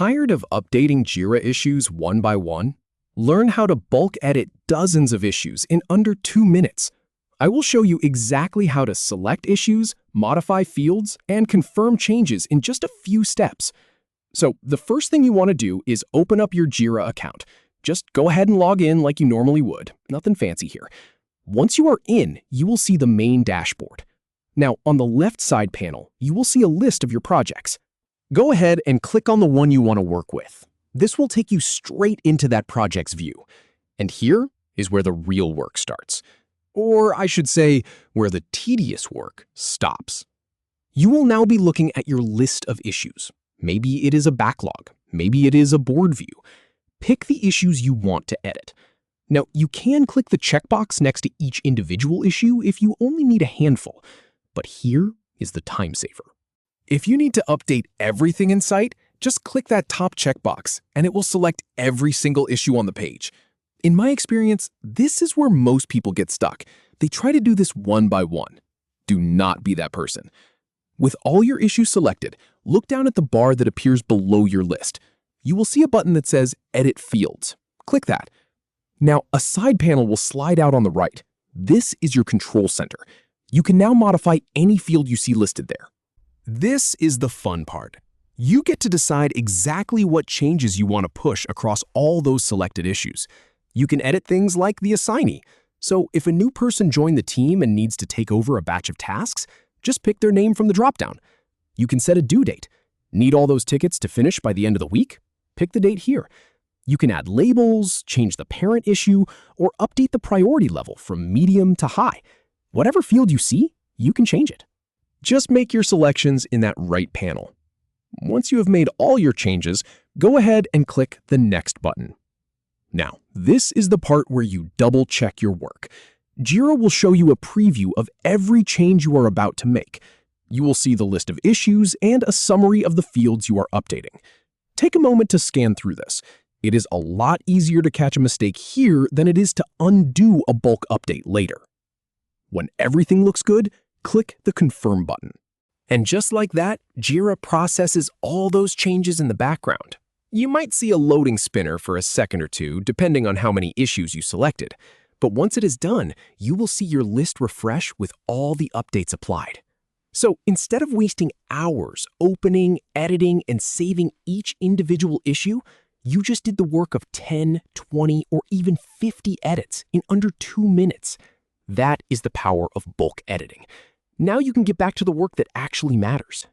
Tired of updating Jira issues one by one? Learn how to bulk edit dozens of issues in under 2 minutes. I will show you exactly how to select issues, modify fields, and confirm changes in just a few steps. So the first thing you want to do is open up your Jira account. Just go ahead and log in like you normally would. Nothing fancy here. Once you are in, you will see the main dashboard. Now, on the left side panel, you will see a list of your projects. Go ahead and click on the one you want to work with. This will take you straight into that project's view. And here is where the real work starts. Or I should say, where the tedious work stops. You will now be looking at your list of issues. Maybe it is a backlog. Maybe it is a board view. Pick the issues you want to edit. Now, you can click the checkbox next to each individual issue if you only need a handful. But here is the time saver. If you need to update everything in sight, just click that top checkbox and it will select every single issue on the page. In my experience, this is where most people get stuck. They try to do this one by one. Do not be that person. With all your issues selected, look down at the bar that appears below your list. You will see a button that says Edit Fields. Click that. Now, a side panel will slide out on the right. This is your control center. You can now modify any field you see listed there. This is the fun part. You get to decide exactly what changes you want to push across all those selected issues. You can edit things like the Assignee. So if a new person joined the team and needs to take over a batch of tasks, just pick their name from the dropdown. You can set a due date. Need all those tickets to finish by the end of the week? Pick the date here. You can add labels, change the parent issue, or update the priority level from medium to high. Whatever field you see, you can change it. Just make your selections in that right panel. Once you have made all your changes, go ahead and click the Next button. Now, this is the part where you double-check your work. Jira will show you a preview of every change you are about to make. You will see the list of issues and a summary of the fields you are updating. Take a moment to scan through this. It is a lot easier to catch a mistake here than it is to undo a bulk update later. When everything looks good, click the Confirm button. And just like that, Jira processes all those changes in the background. You might see a loading spinner for a second or two, depending on how many issues you selected. But once it is done, you will see your list refresh with all the updates applied. So instead of wasting hours opening, editing, and saving each individual issue, you just did the work of 10, 20, or even 50 edits in under 2 minutes. That is the power of bulk editing. Now you can get back to the work that actually matters.